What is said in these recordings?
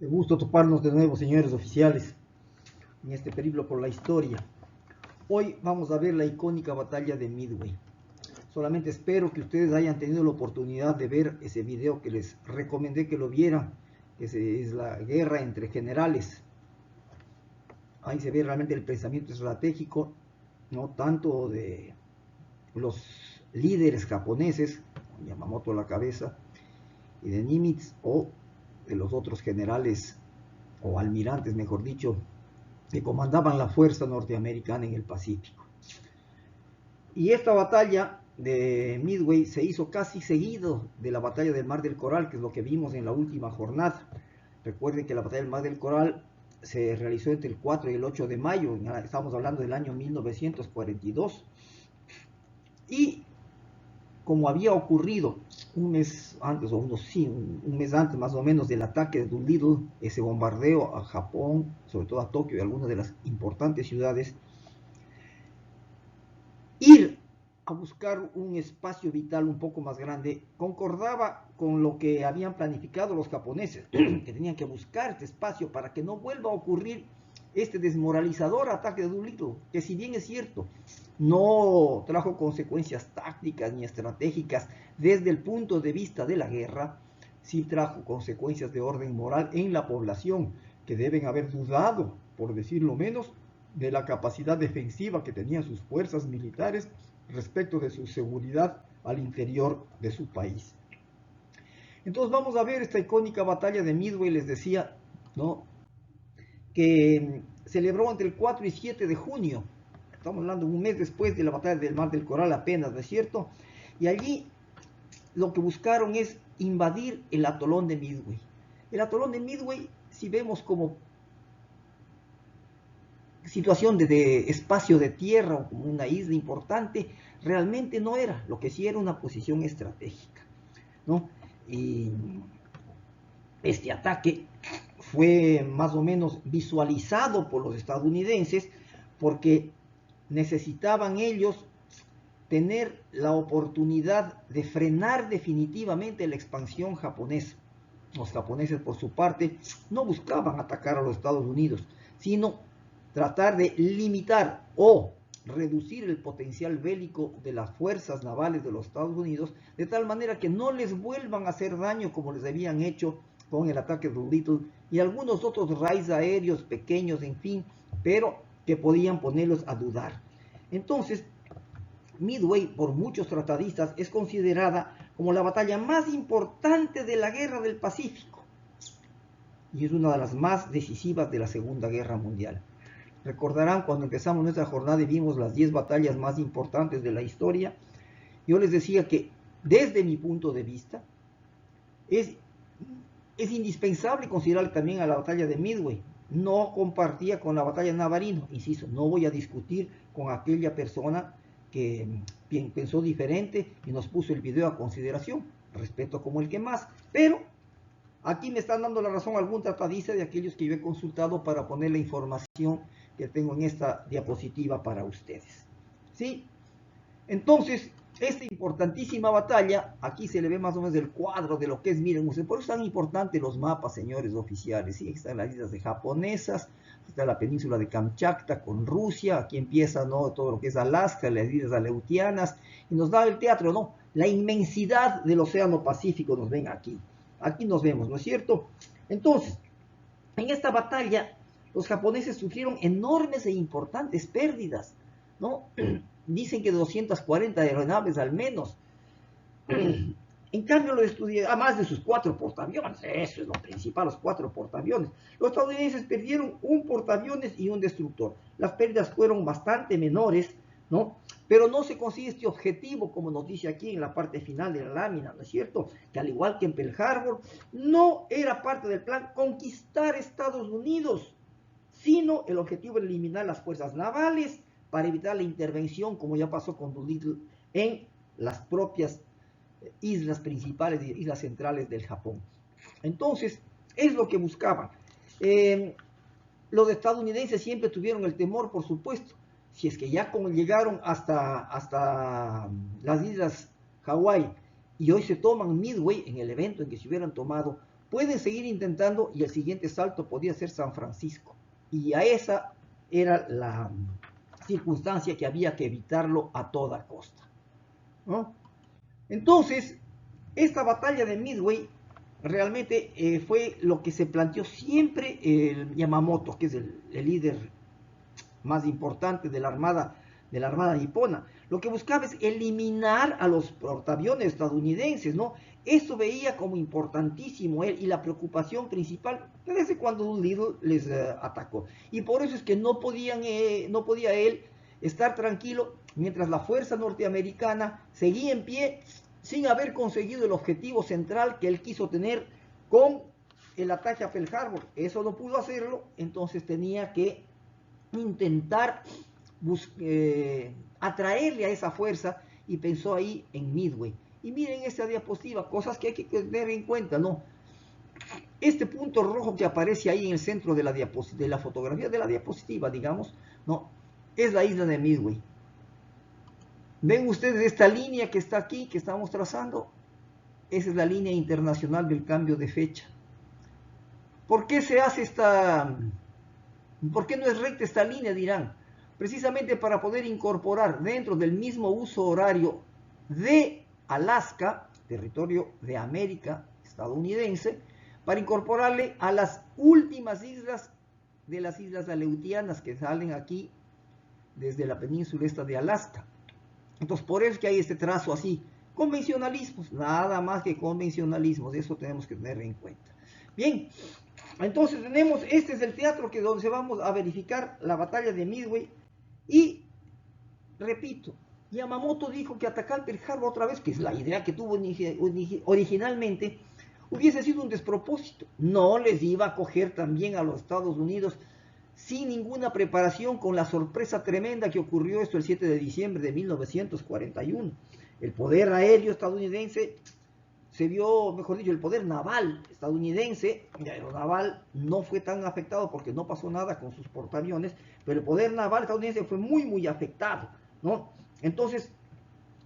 Qué gusto toparnos de nuevo, señores oficiales, en este periplo por la historia. Hoy vamos a ver la icónica batalla de Midway. Solamente espero que ustedes hayan tenido la oportunidad de ver ese video que les recomendé que lo vieran, que es la guerra entre generales. Ahí se ve realmente el pensamiento estratégico, no tanto de los líderes japoneses, con Yamamoto a la cabeza, y de Nimitz, o de los otros generales, o almirantes, mejor dicho, que comandaban la fuerza norteamericana en el Pacífico. Y esta batalla de Midway se hizo casi seguido de la batalla del Mar del Coral, que es lo que vimos en la última jornada. Recuerden que la batalla del Mar del Coral se realizó entre el 4 y el 8 de mayo, estamos hablando del año 1942. Y como había ocurrido un mes antes, o un mes antes más o menos del ataque de Doolittle, ese bombardeo a Japón, sobre todo a Tokio y algunas de las importantes ciudades, ir a buscar un espacio vital un poco más grande concordaba con lo que habían planificado los japoneses, que tenían que buscar este espacio para que no vuelva a ocurrir este desmoralizador ataque de Doolittle, que si bien es cierto, no trajo consecuencias tácticas ni estratégicas desde el punto de vista de la guerra, sí trajo consecuencias de orden moral en la población, que deben haber dudado, por decirlo menos, de la capacidad defensiva que tenían sus fuerzas militares respecto de su seguridad al interior de su país. Entonces vamos a ver esta icónica batalla de Midway, les decía, ¿no?, que celebró entre el 4 y 7 de junio, estamos hablando un mes después de la batalla del Mar del Coral apenas, ¿no es cierto? Y allí lo que buscaron es invadir el atolón de Midway. El atolón de Midway, si vemos como situación de espacio de tierra o como una isla importante, realmente no era, lo que sí era una posición estratégica, ¿no? Y este ataque fue más o menos visualizado por los estadounidenses porque necesitaban ellos tener la oportunidad de frenar definitivamente la expansión japonesa. Los japoneses, por su parte, no buscaban atacar a los Estados Unidos, sino tratar de limitar o reducir el potencial bélico de las fuerzas navales de los Estados Unidos, de tal manera que no les vuelvan a hacer daño como les habían hecho con el ataque de Doolittle y algunos otros raids aéreos pequeños, en fin, pero que podían ponerlos a dudar. Entonces, Midway, por muchos tratadistas, es considerada como la batalla más importante de la Guerra del Pacífico y es una de las más decisivas de la Segunda Guerra Mundial. Recordarán cuando empezamos nuestra jornada y vimos las 10 batallas más importantes de la historia, yo les decía que desde mi punto de vista es indispensable considerar también a la batalla de Midway. No compartía con la batalla de Navarino, insisto, no voy a discutir con aquella persona que pensó diferente y nos puso el video a consideración, respeto como el que más, pero aquí me están dando la razón algún tratadista de aquellos que yo he consultado para poner la información que tengo en esta diapositiva para ustedes, ¿sí? Entonces, esta importantísima batalla, aquí se le ve más o menos el cuadro de lo que es, miren ustedes, por eso es tan importante los mapas, señores oficiales, ¿sí? Aquí están las islas de japonesas, aquí está la península de Kamchatka con Rusia, aquí empieza, ¿no?, todo lo que es Alaska, las islas aleutianas, y nos da el teatro, ¿no?, la inmensidad del océano Pacífico, nos ven aquí nos vemos, ¿no es cierto? Entonces, en esta batalla, los japoneses sufrieron enormes e importantes pérdidas, ¿no? Dicen que 240 aeronaves al menos. En cambio, lo destruyeron, además de sus 4 portaaviones, eso es lo principal, los 4 portaaviones. Los estadounidenses perdieron un portaaviones y un destructor. Las pérdidas fueron bastante menores, ¿no? Pero no se consigue este objetivo, como nos dice aquí en la parte final de la lámina, ¿no es cierto? Que al igual que en Pearl Harbor, no era parte del plan conquistar Estados Unidos, sino el objetivo era eliminar las fuerzas navales para evitar la intervención, como ya pasó con Doolittle, en las propias islas principales, islas centrales del Japón. Entonces, es lo que buscaban. Los estadounidenses siempre tuvieron el temor, por supuesto, si es que ya como llegaron hasta las islas Hawái y hoy se toman Midway, en el evento en que se hubieran tomado, pueden seguir intentando y el siguiente salto podía ser San Francisco. Y a esa era la circunstancia que había que evitarlo a toda costa, ¿no? Entonces, esta batalla de Midway realmente fue lo que se planteó siempre el Yamamoto, que es el líder más importante de la armada nipona. Lo que buscaba es eliminar a los portaaviones estadounidenses, ¿no? Eso veía como importantísimo él, y la preocupación principal desde cuando Doolittle les atacó. Y por eso es que no podía él estar tranquilo mientras la fuerza norteamericana seguía en pie sin haber conseguido el objetivo central que él quiso tener con el ataque a Pearl Harbor. Eso no pudo hacerlo, entonces tenía que intentar atraerle a esa fuerza, y pensó ahí en Midway. Y miren esta diapositiva, cosas que hay que tener en cuenta, ¿no? Este punto rojo que aparece ahí en el centro de la fotografía de la diapositiva, digamos, ¿no? Es la isla de Midway. ¿Ven ustedes esta línea que está aquí, que estamos trazando? Esa es la línea internacional del cambio de fecha. ¿Por qué se hace ¿por qué no es recta esta línea? Dirán. Precisamente para poder incorporar dentro del mismo uso horario de Alaska, territorio de América estadounidense, para incorporarle a las últimas islas de las islas aleutianas que salen aquí desde la península esta de Alaska. Entonces, por eso es que hay este trazo así. Convencionalismos, nada más que convencionalismos, eso tenemos que tener en cuenta. Bien, entonces este es el teatro donde se vamos a verificar la batalla de Midway. Y, repito, Yamamoto dijo que atacar Pearl Harbor otra vez, que es la idea que tuvo originalmente, hubiese sido un despropósito. No les iba a coger también a los Estados Unidos sin ninguna preparación, con la sorpresa tremenda que ocurrió esto el 7 de diciembre de 1941. El poder aéreo estadounidense se vio, mejor dicho, el poder naval estadounidense, el aeronaval no fue tan afectado porque no pasó nada con sus portaaviones, pero el poder naval estadounidense fue muy, muy afectado, ¿no? Entonces,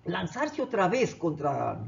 lanzarse otra vez contra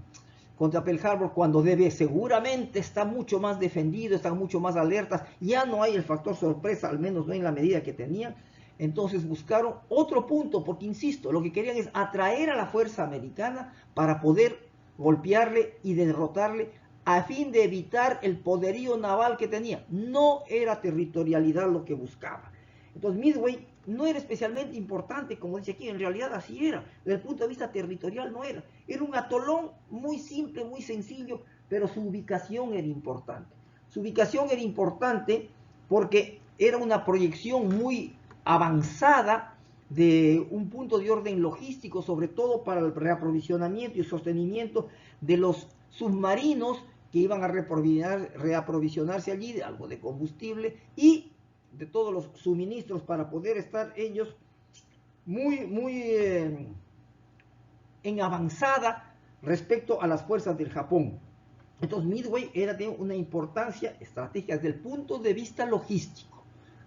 Pearl Harbor cuando seguramente está mucho más defendido, están mucho más alertas, ya no hay el factor sorpresa, al menos no en la medida que tenían. Entonces buscaron otro punto, porque insisto, lo que querían es atraer a la fuerza americana para poder golpearle y derrotarle a fin de evitar el poderío naval que tenía. No era territorialidad lo que buscaba. Entonces Midway no era especialmente importante, como dice aquí, en realidad así era. Desde el punto de vista territorial no era. Era un atolón muy simple, muy sencillo, pero su ubicación era importante. Su ubicación era importante porque era una proyección muy avanzada de un punto de orden logístico, sobre todo para el reaprovisionamiento y sostenimiento de los submarinos que iban a reaprovisionarse allí de algo de combustible y de todos los suministros para poder estar ellos muy en avanzada respecto a las fuerzas del Japón. Entonces Midway era de una importancia estratégica desde el punto de vista logístico.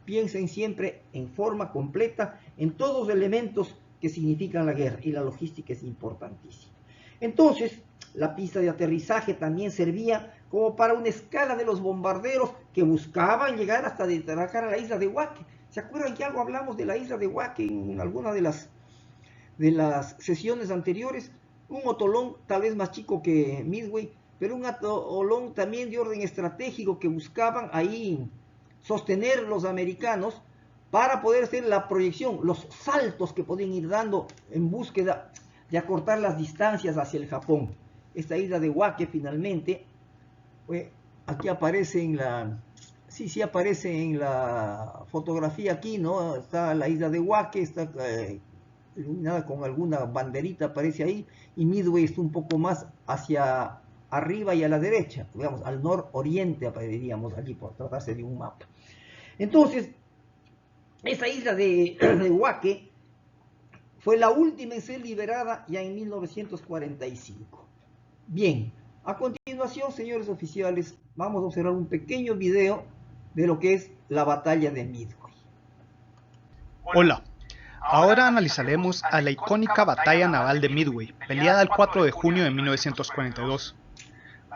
Piensen siempre en forma completa en todos los elementos que significan la guerra, y la logística es importantísima. Entonces, la pista de aterrizaje también servía como para una escala de los bombarderos que buscaban llegar hasta atacar a la isla de Wake. ¿Se acuerdan que algo hablamos de la isla de Wake en alguna de las sesiones anteriores? Un atolón tal vez más chico que Midway, pero un atolón también de orden estratégico que buscaban ahí sostener los americanos para poder hacer la proyección, los saltos que podían ir dando en búsqueda de acortar las distancias hacia el Japón. Esta isla de Wake finalmente, aquí aparece en sí aparece en la fotografía aquí, ¿no? Está la isla de Wake, está iluminada con alguna banderita, aparece ahí, y Midway está un poco más hacia arriba y a la derecha, digamos, al nororiente, diríamos allí, por tratarse de un mapa. Entonces, esa isla de Wake fue la última en ser liberada ya en 1945. Bien, a continuación, señores oficiales, vamos a observar un pequeño video de lo que es la batalla de Midway. Hola, ahora analizaremos a la icónica batalla naval de Midway, peleada el 4 de junio de 1942.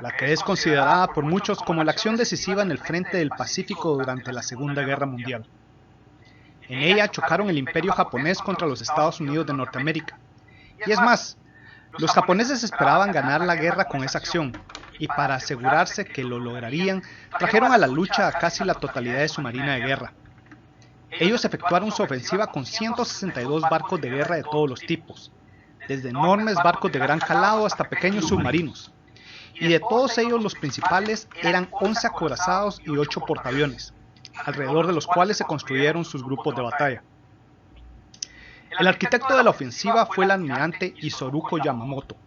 la que es considerada por muchos como la acción decisiva en el frente del Pacífico durante la Segunda Guerra Mundial. En ella chocaron el Imperio japonés contra los Estados Unidos de Norteamérica. Y es más, los japoneses esperaban ganar la guerra con esa acción, y para asegurarse que lo lograrían, trajeron a la lucha a casi la totalidad de su marina de guerra. Ellos efectuaron su ofensiva con 162 barcos de guerra de todos los tipos, desde enormes barcos de gran calado hasta pequeños submarinos. Y de todos ellos los principales eran 11 acorazados y 8 portaaviones, alrededor de los cuales se construyeron sus grupos de batalla. El arquitecto de la ofensiva fue el almirante Isoroku Yamamoto,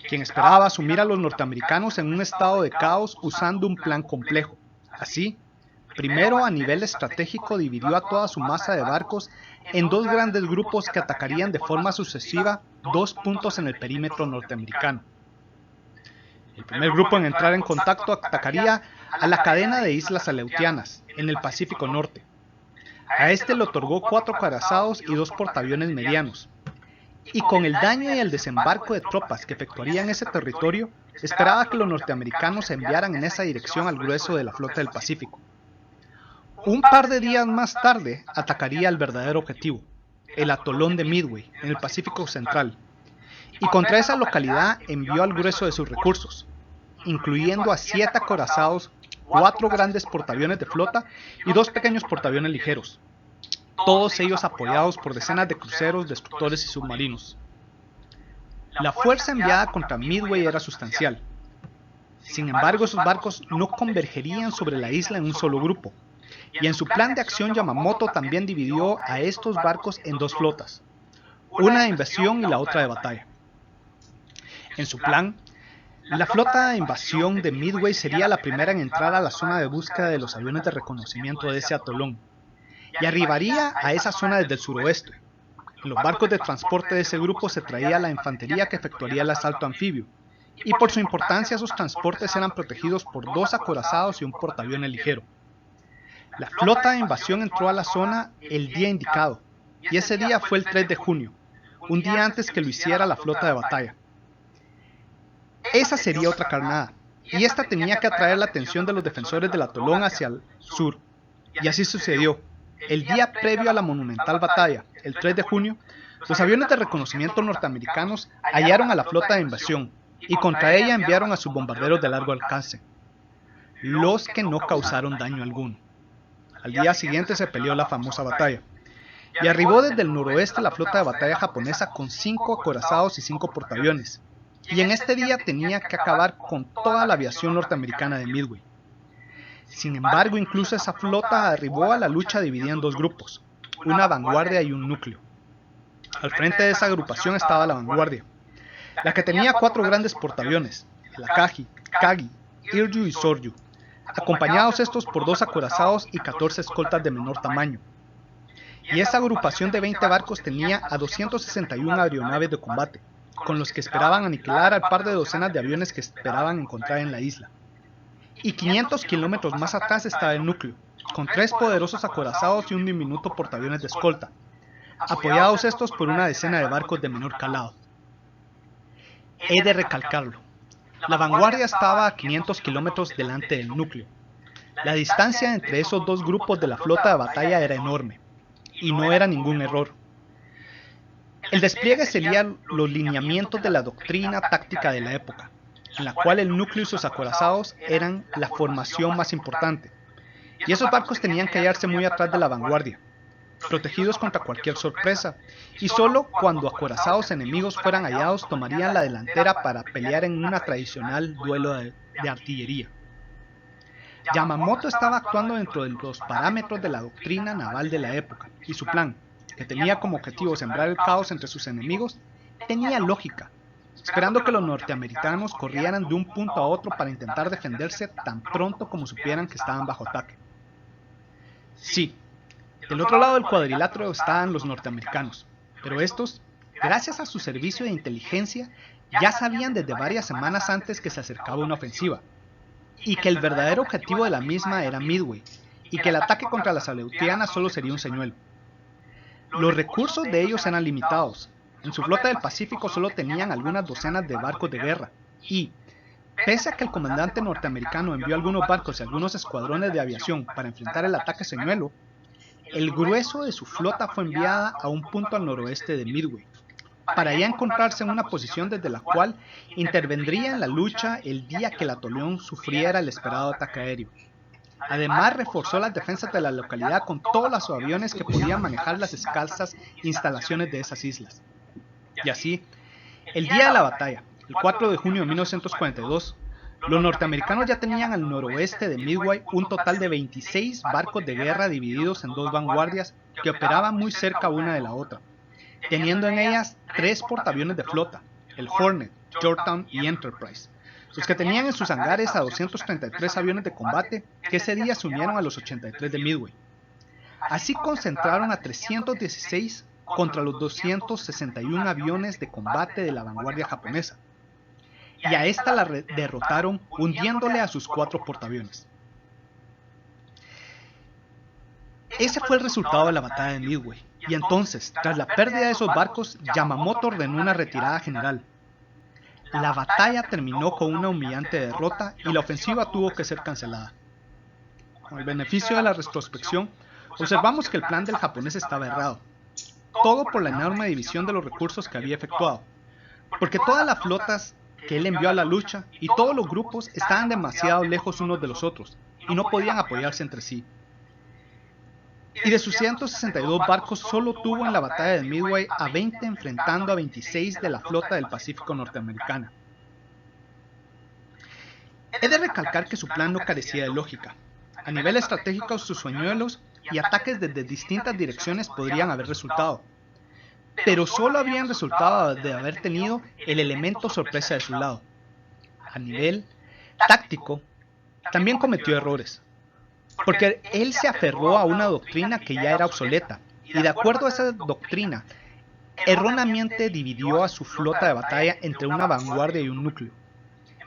quien esperaba asumir a los norteamericanos en un estado de caos usando un plan complejo. Así, primero a nivel estratégico dividió a toda su masa de barcos en dos grandes grupos que atacarían de forma sucesiva 2 puntos en el perímetro norteamericano. El primer grupo en entrar en contacto atacaría a la cadena de islas Aleutianas, en el Pacífico Norte. A este le otorgó 4 acorazados y 2 portaaviones medianos. Y con el daño y el desembarco de tropas que efectuarían ese territorio, esperaba que los norteamericanos enviaran en esa dirección al grueso de la flota del Pacífico. Un par de días más tarde atacaría el verdadero objetivo, el atolón de Midway, en el Pacífico Central, y contra esa localidad envió al grueso de sus recursos, incluyendo a 7 acorazados, 4 grandes portaaviones de flota y 2 pequeños portaaviones ligeros, todos ellos apoyados por decenas de cruceros, destructores y submarinos. La fuerza enviada contra Midway era sustancial. Sin embargo, esos barcos no convergerían sobre la isla en un solo grupo, y en su plan de acción Yamamoto también dividió a estos barcos en 2 flotas, una de invasión y la otra de batalla. En su plan, la flota de invasión de Midway sería la primera en entrar a la zona de búsqueda de los aviones de reconocimiento de ese atolón, y arribaría a esa zona desde el suroeste. En los barcos de transporte de ese grupo se traía la infantería que efectuaría el asalto anfibio, y por su importancia esos transportes eran protegidos por 2 acorazados y un portaaviones ligero. La flota de invasión entró a la zona el día indicado, y ese día fue el 3 de junio, un día antes que lo hiciera la flota de batalla. Esa sería otra carnada, y esta tenía que atraer la atención de los defensores del atolón hacia el sur, y así sucedió. El día previo a la monumental batalla, el 3 de junio, los aviones de reconocimiento norteamericanos hallaron a la flota de invasión, y contra ella enviaron a sus bombarderos de largo alcance, los que no causaron daño alguno. Al día siguiente se peleó la famosa batalla, y arribó desde el noroeste la flota de batalla japonesa con 5 acorazados y 5 portaaviones, y en este día tenía que acabar con toda la aviación norteamericana de Midway. Sin embargo, incluso esa flota arribó a la lucha dividida en 2 grupos, una vanguardia y un núcleo. Al frente de esa agrupación estaba la vanguardia, la que tenía 4 grandes portaaviones, el Akagi, Kagi, Iryu y Soryu, acompañados estos por 2 acorazados y 14 escoltas de menor tamaño. Y esa agrupación de 20 barcos tenía a 261 aeronaves de combate, con los que esperaban aniquilar al par de docenas de aviones que esperaban encontrar en la isla. Y 500 kilómetros más atrás estaba el núcleo, con 3 poderosos acorazados y un diminuto portaaviones de escolta, apoyados estos por una decena de barcos de menor calado. He de recalcarlo, la vanguardia estaba a 500 kilómetros delante del núcleo. La distancia entre esos 2 grupos de la flota de batalla era enorme, y no era ningún error. El despliegue seguía los lineamientos de la doctrina táctica de la época, en la cual el núcleo y sus acorazados eran la formación más importante, y esos barcos tenían que hallarse muy atrás de la vanguardia, protegidos contra cualquier sorpresa, y solo cuando acorazados enemigos fueran hallados tomarían la delantera para pelear en un tradicional duelo de artillería. Yamamoto estaba actuando dentro de los parámetros de la doctrina naval de la época, y su plan, que tenía como objetivo sembrar el caos entre sus enemigos, tenía lógica, esperando que los norteamericanos corrieran de un punto a otro para intentar defenderse tan pronto como supieran que estaban bajo ataque. Sí, del otro lado del cuadrilátero estaban los norteamericanos, pero estos, gracias a su servicio de inteligencia, ya sabían desde varias semanas antes que se acercaba una ofensiva, y que el verdadero objetivo de la misma era Midway, y que el ataque contra las Aleutianas solo sería un señuelo. Los recursos de ellos eran limitados. En su flota del Pacífico solo tenían algunas docenas de barcos de guerra, y, Pese a que el comandante norteamericano envió algunos barcos y algunos escuadrones de aviación para enfrentar el ataque señuelo, el grueso de su flota fue enviada a un punto al noroeste de Midway, para allá encontrarse en una posición desde la cual intervendría en la lucha el día que el atolón sufriera el esperado ataque aéreo. Además, reforzó las defensas de la localidad con todos los aviones que podían manejar las escasas instalaciones de esas islas. Y así, el día de la batalla, el 4 de junio de 1942, los norteamericanos ya tenían al noroeste de Midway un total de 26 barcos de guerra divididos en dos vanguardias que operaban muy cerca una de la otra, teniendo en ellas 3 portaaviones de flota, el Hornet, Georgetown y Enterprise, los que tenían en sus hangares a 233 aviones de combate que ese día se unieron a los 83 de Midway. Así concentraron a 316 contra los 261 aviones de combate de la vanguardia japonesa, y a esta la derrotaron hundiéndole a sus 4 portaaviones. Ese fue el resultado de la batalla de Midway, y entonces, tras la pérdida de esos barcos, Yamamoto ordenó una retirada general. La batalla terminó con una humillante derrota y la ofensiva tuvo que ser cancelada. Con el beneficio de la retrospección, observamos que el plan del japonés estaba errado, todo por la enorme división de los recursos que había efectuado, porque todas las flotas que él envió a la lucha y todos los grupos estaban demasiado lejos unos de los otros y no podían apoyarse entre sí. Y de sus 162 barcos solo tuvo en la batalla de Midway a 20 enfrentando a 26 de la flota del Pacífico norteamericana. He de recalcar que su plan no carecía de lógica. A nivel estratégico, sus señuelos y ataques desde distintas direcciones podrían haber resultado, pero solo habrían resultado de haber tenido el elemento sorpresa de su lado. A nivel táctico, también cometió errores, porque él se aferró a una doctrina que ya era obsoleta, y de acuerdo a esa doctrina, erróneamente dividió a su flota de batalla entre una vanguardia y un núcleo,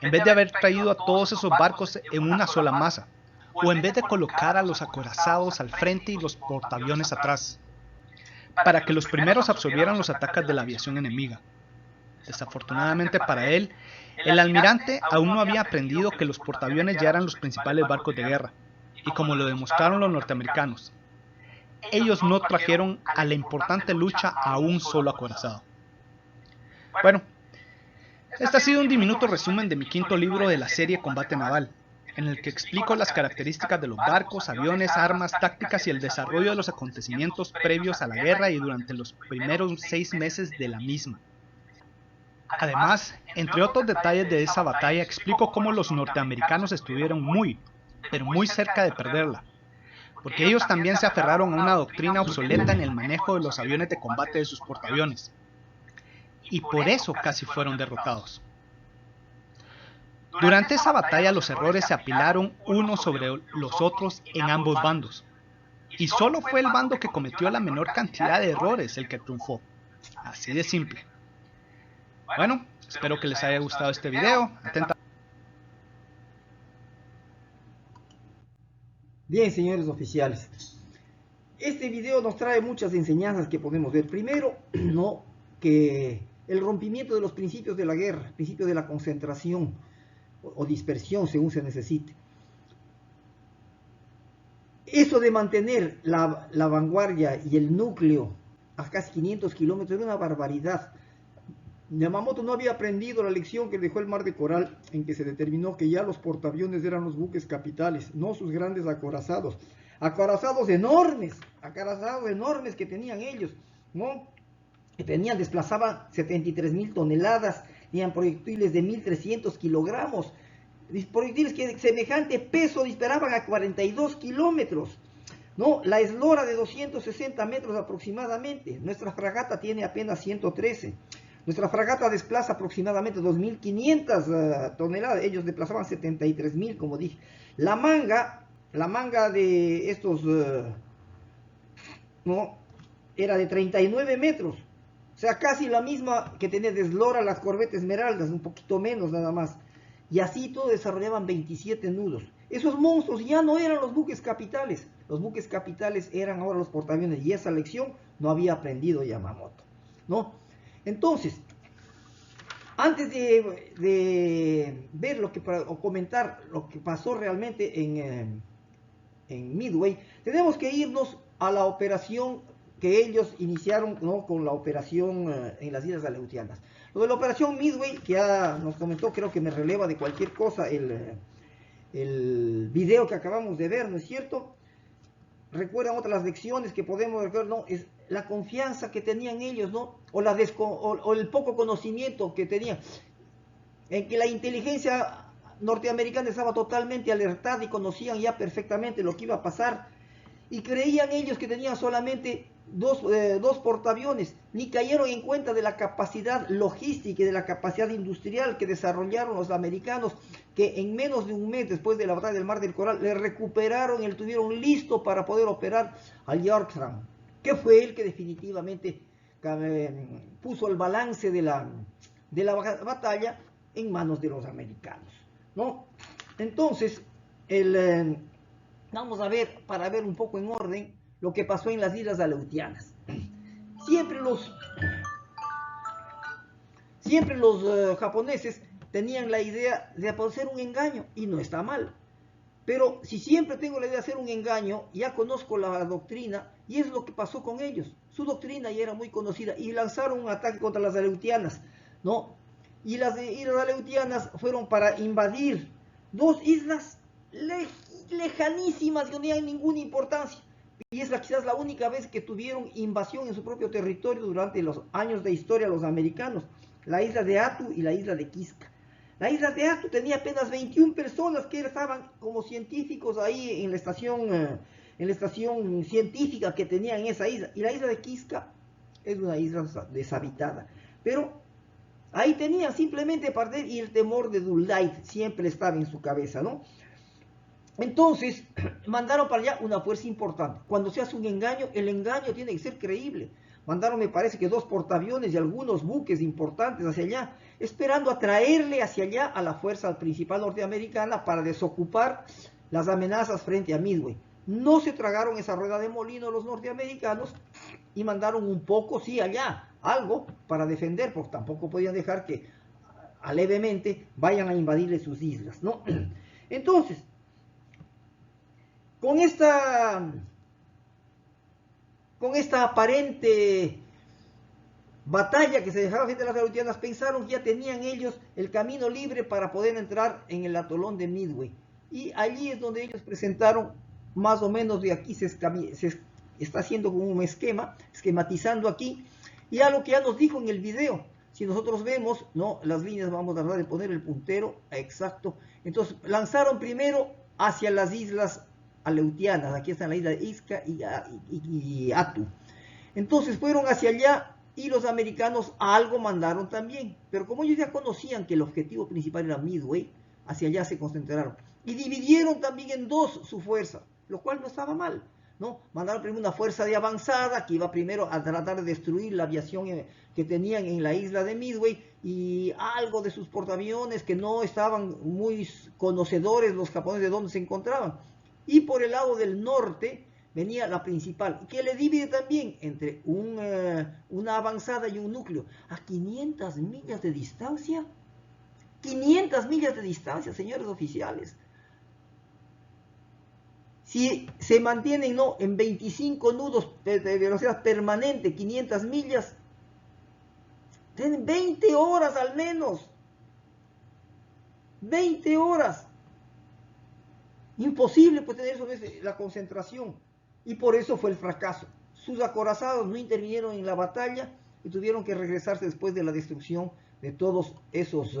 en vez de haber traído a todos esos barcos en una sola masa, o en vez de colocar a los acorazados al frente y los portaaviones atrás, para que los primeros absorbieran los ataques de la aviación enemiga. Desafortunadamente para él, el almirante aún no había aprendido que los portaaviones ya eran los principales barcos de guerra, y como lo demostraron los norteamericanos, ellos no trajeron a la importante lucha a un solo acorazado. Bueno, este ha sido un diminuto resumen de mi 5º libro de la serie Combate Naval, en el que explico las características de los barcos, aviones, armas, tácticas y el desarrollo de los acontecimientos previos a la guerra y durante los primeros 6 meses de la misma. Además, entre otros detalles de esa batalla, explico cómo los norteamericanos estuvieron pero muy cerca de perderla, porque ellos también se aferraron a una doctrina obsoleta en el manejo de los aviones de combate de sus portaaviones, y por eso casi fueron derrotados. Durante esa batalla los errores se apilaron unos sobre los otros en ambos bandos, y solo fue el bando que cometió la menor cantidad de errores el que triunfó. Así de simple. Bueno, espero que les haya gustado este video. Bien, señores oficiales, este video nos trae muchas enseñanzas que podemos ver. Primero, ¿no?, que el rompimiento de los principios de la guerra, principios de la concentración o dispersión según se necesite. Eso de mantener la vanguardia y el núcleo a casi 500 kilómetros era una barbaridad. Yamamoto no había aprendido la lección que dejó el Mar de Coral, en que se determinó que ya los portaaviones eran los buques capitales, no sus grandes acorazados. Acorazados enormes que tenían ellos, ¿no? Que desplazaban 73.000 toneladas, tenían proyectiles de 1.300 kilogramos, proyectiles que de semejante peso disparaban a 42 kilómetros, ¿no? La eslora de 260 metros aproximadamente, nuestra fragata tiene apenas 113. Nuestra fragata desplaza aproximadamente 2.500 toneladas, ellos desplazaban 73.000, como dije. La manga de estos, ¿no?, era de 39 metros, o sea, casi la misma que tenía de eslora las corbetas Esmeraldas, un poquito menos nada más. Y así todo desarrollaban 27 nudos. Esos monstruos ya no eran los buques capitales, los buques capitales eran ahora los portaaviones, y esa lección no había aprendido Yamamoto, ¿no? Entonces, Antes de ver o comentar lo que pasó realmente en Midway, tenemos que irnos a la operación que ellos iniciaron, ¿no?, con la operación en las Islas Aleutianas. Lo de la operación Midway, que ya nos comentó, creo que me releva de cualquier cosa el video que acabamos de ver, ¿no es cierto? Recuerdan otras lecciones que podemos recordar, ¿no? Es la confianza que tenían ellos, ¿no? O el poco conocimiento que tenían, en que la inteligencia norteamericana estaba totalmente alertada y conocían ya perfectamente lo que iba a pasar, y creían ellos que tenían solamente dos portaaviones, ni cayeron en cuenta de la capacidad logística y de la capacidad industrial que desarrollaron los americanos, que en menos de un mes después de la batalla del Mar del Coral le recuperaron y lo tuvieron listo para poder operar al Yorktown, que fue el que definitivamente puso el balance de la batalla en manos de los americanos, ¿no? Entonces, vamos a ver, para ver un poco en orden, lo que pasó en las Islas Aleutianas. Siempre los japoneses tenían la idea de hacer un engaño, y no está mal. Pero si siempre tengo la idea de hacer un engaño, ya conozco la doctrina, y es lo que pasó con ellos. Su doctrina ya era muy conocida, y lanzaron un ataque contra las Aleutianas, ¿no? Y las Islas Aleutianas fueron para invadir dos islas lejanísimas que no tenían ninguna importancia. Y es quizás la única vez que tuvieron invasión en su propio territorio durante los años de historia los americanos. La isla de Attu y la isla de Kiska. La isla de Attu tenía apenas 21 personas que estaban como científicos ahí en la estación científica que tenían en esa isla. Y la isla de Kiska es una isla deshabitada. Pero ahí tenían simplemente perder, y el temor de Dulait siempre estaba en su cabeza, ¿no? Entonces, mandaron para allá una fuerza importante. Cuando se hace un engaño, el engaño tiene que ser creíble. Mandaron, me parece que 2 portaaviones y algunos buques importantes hacia allá, esperando atraerle hacia allá a la fuerza principal norteamericana para desocupar las amenazas frente a Midway. No se tragaron esa rueda de molino los norteamericanos y mandaron un poco, sí, allá, algo para defender, porque tampoco podían dejar que levemente vayan a invadirle sus islas, ¿no? Entonces, con esta aparente batalla que se dejaba frente a las Aleutianas, pensaron que ya tenían ellos el camino libre para poder entrar en el atolón de Midway. Y allí es donde ellos presentaron, más o menos de aquí se está haciendo como un esquematizando aquí, y algo que ya nos dijo en el video. Si nosotros vemos, ¿no?, las líneas, vamos a tratar de poner el puntero exacto. Entonces, lanzaron primero hacia las islas Aleutianas. Aquí están la isla de Kiska y Attu. Entonces fueron hacia allá, y los americanos algo mandaron también. Pero como ellos ya conocían que el objetivo principal era Midway, hacia allá se concentraron. Y dividieron también en 2 su fuerza, lo cual no estaba mal, ¿no? Mandaron primero una fuerza de avanzada que iba primero a tratar de destruir la aviación que tenían en la isla de Midway, y algo de sus portaaviones que no estaban muy conocedores los japoneses de dónde se encontraban. Y por el lado del norte venía la principal, que le divide también entre una avanzada y un núcleo, a 500 millas de distancia. 500 millas de distancia, señores oficiales. Si se mantienen, ¿no?, en 25 nudos de velocidad permanente, 500 millas, tienen 20 horas al menos. 20 horas. Imposible pues tener sobre la concentración, y por eso fue el fracaso. Sus acorazados no intervinieron en la batalla y tuvieron que regresarse después de la destrucción de todos esos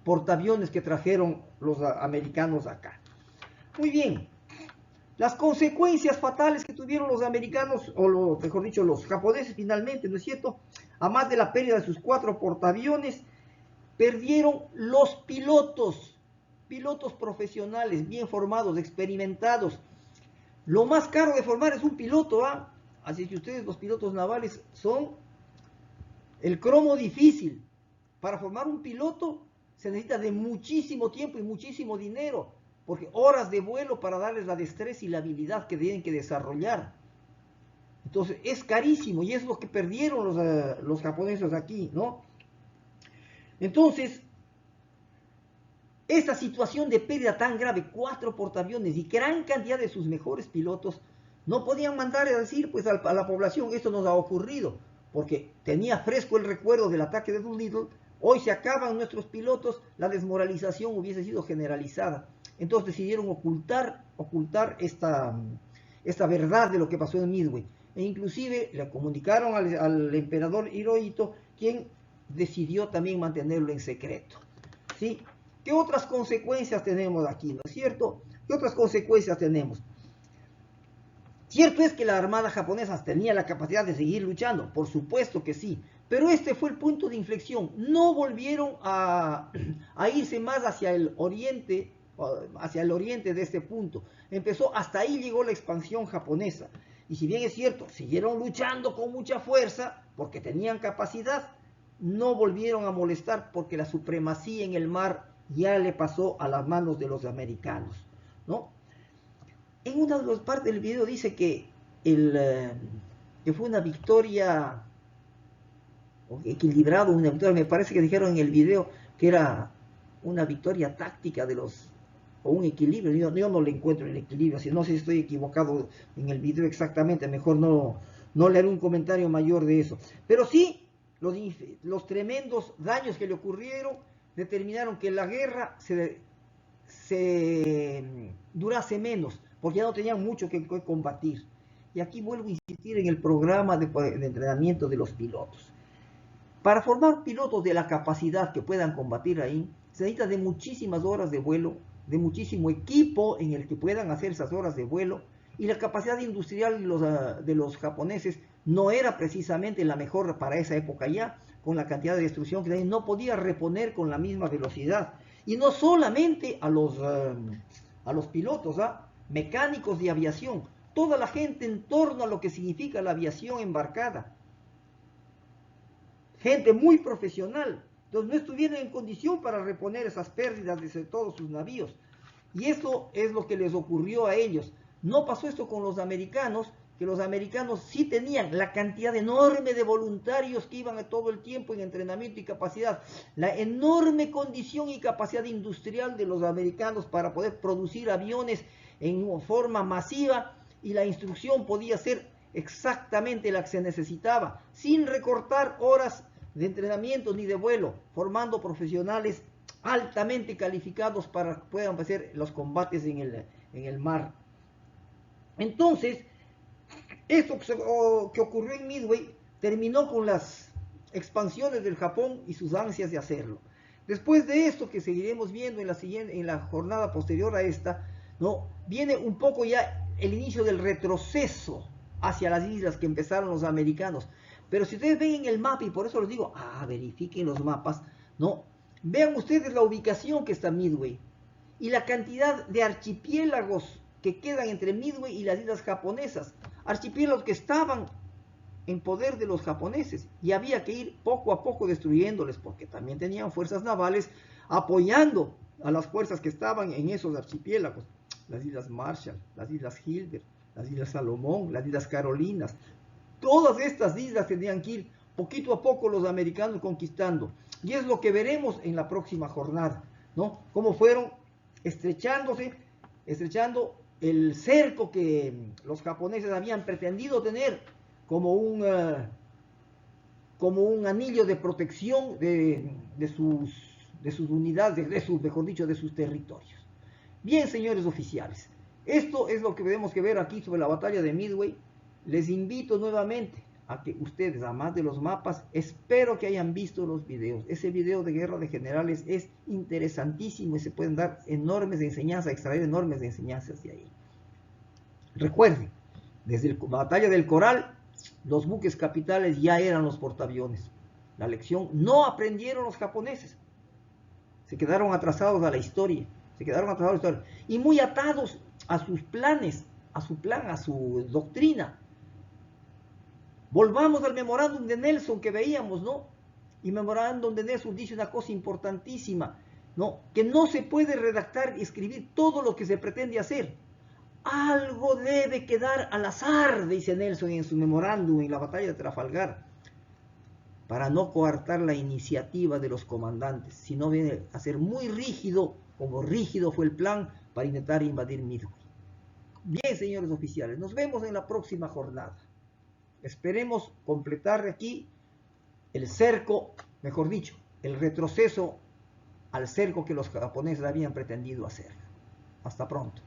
portaaviones que trajeron los americanos acá. Muy bien, las consecuencias fatales que tuvieron los americanos, o mejor dicho, los japoneses finalmente, ¿no es cierto? A más de la pérdida de sus 4 portaaviones, perdieron los pilotos profesionales, bien formados, experimentados. Lo más caro de formar es un piloto, ¿ah? Así que ustedes, los pilotos navales, son el cromo difícil. Para formar un piloto se necesita de muchísimo tiempo y muchísimo dinero, porque horas de vuelo para darles la destreza y la habilidad que tienen que desarrollar. Entonces es carísimo, y es lo que perdieron los japoneses aquí, ¿no? Entonces, esta situación de pérdida tan grave, 4 portaaviones y gran cantidad de sus mejores pilotos, no podían mandar a decir pues a la población, esto nos ha ocurrido, porque tenía fresco el recuerdo del ataque de Doolittle, hoy se acaban nuestros pilotos, la desmoralización hubiese sido generalizada. Entonces decidieron ocultar esta verdad de lo que pasó en Midway. E inclusive le comunicaron al emperador Hirohito, quien decidió también mantenerlo en secreto. ¿Sí? ¿Qué otras consecuencias tenemos aquí? ¿No es cierto? ¿Qué otras consecuencias tenemos? Cierto es que la armada japonesa tenía la capacidad de seguir luchando, por supuesto que sí, pero este fue el punto de inflexión. No volvieron a irse más hacia el oriente de este punto. Hasta ahí llegó la expansión japonesa. Y si bien es cierto, siguieron luchando con mucha fuerza, porque tenían capacidad, no volvieron a molestar porque la supremacía en el mar ya le pasó a las manos de los americanos, ¿no? En una de las partes del video dice que fue una victoria equilibrada, una victoria, me parece que dijeron en el video que era una victoria táctica o un equilibrio. Yo no le encuentro el equilibrio, así no sé si estoy equivocado en el video exactamente, mejor no leer un comentario mayor de eso. Pero sí, los tremendos daños que le ocurrieron determinaron que la guerra se durase menos, porque ya no tenían mucho que combatir. Y aquí vuelvo a insistir en el programa de entrenamiento de los pilotos. Para formar pilotos de la capacidad que puedan combatir ahí, se necesita de muchísimas horas de vuelo, de muchísimo equipo en el que puedan hacer esas horas de vuelo, y la capacidad industrial de los japoneses no era precisamente la mejor para esa época ya, con la cantidad de destrucción que no podía reponer con la misma velocidad. Y no solamente a los pilotos, mecánicos de aviación, toda la gente en torno a lo que significa la aviación embarcada. Gente muy profesional, entonces no estuvieron en condición para reponer esas pérdidas de todos sus navíos. Y eso es lo que les ocurrió a ellos. No pasó esto con los americanos, que los americanos sí tenían la cantidad enorme de voluntarios que iban todo el tiempo en entrenamiento y capacidad, la enorme condición y capacidad industrial de los americanos para poder producir aviones en forma masiva, y la instrucción podía ser exactamente la que se necesitaba, sin recortar horas de entrenamiento ni de vuelo, formando profesionales altamente calificados para que puedan hacer los combates en el mar. Entonces, esto que ocurrió en Midway terminó con las expansiones del Japón y sus ansias de hacerlo. Después de esto, que seguiremos viendo en la jornada posterior a esta, ¿no? Viene un poco ya el inicio del retroceso hacia las islas que empezaron los americanos. Pero si ustedes ven en el mapa, y por eso les digo, verifiquen los mapas, ¿no? Vean ustedes la ubicación que está Midway y la cantidad de archipiélagos que quedan entre Midway y las islas japonesas. Archipiélagos que estaban en poder de los japoneses y había que ir poco a poco destruyéndoles, porque también tenían fuerzas navales apoyando a las fuerzas que estaban en esos archipiélagos. Las islas Marshall, las islas Hilbert, las islas Salomón, las islas Carolinas. Todas estas islas tenían que ir poquito a poco los americanos conquistando. Y es lo que veremos en la próxima jornada, ¿no? Cómo fueron estrechando el cerco que los japoneses habían pretendido tener como un anillo de protección de sus unidades, mejor dicho, de sus territorios. Bien, señores oficiales, esto es lo que tenemos que ver aquí sobre la batalla de Midway. Les invito nuevamente a que ustedes, además de los mapas, espero que hayan visto los videos. Ese video de Guerra de Generales es interesantísimo y se pueden dar enormes enseñanzas, extraer enormes enseñanzas de ahí. Recuerden, desde la batalla del Coral, los buques capitales ya eran los portaaviones. La lección no aprendieron los japoneses. Se quedaron atrasados a la historia. Y muy atados a sus planes, a su plan, a su doctrina. Volvamos al memorándum de Nelson que veíamos, ¿no? Y memorándum de Nelson dice una cosa importantísima, ¿no? Que no se puede redactar y escribir todo lo que se pretende hacer. Algo debe quedar al azar, dice Nelson en su memorándum en la batalla de Trafalgar. para no coartar la iniciativa de los comandantes, sino viene a ser muy rígido, como rígido fue el plan para intentar invadir Midway. Bien, señores oficiales, nos vemos en la próxima jornada. Esperemos completar aquí el cerco, mejor dicho, el retroceso al cerco que los japoneses habían pretendido hacer. Hasta pronto.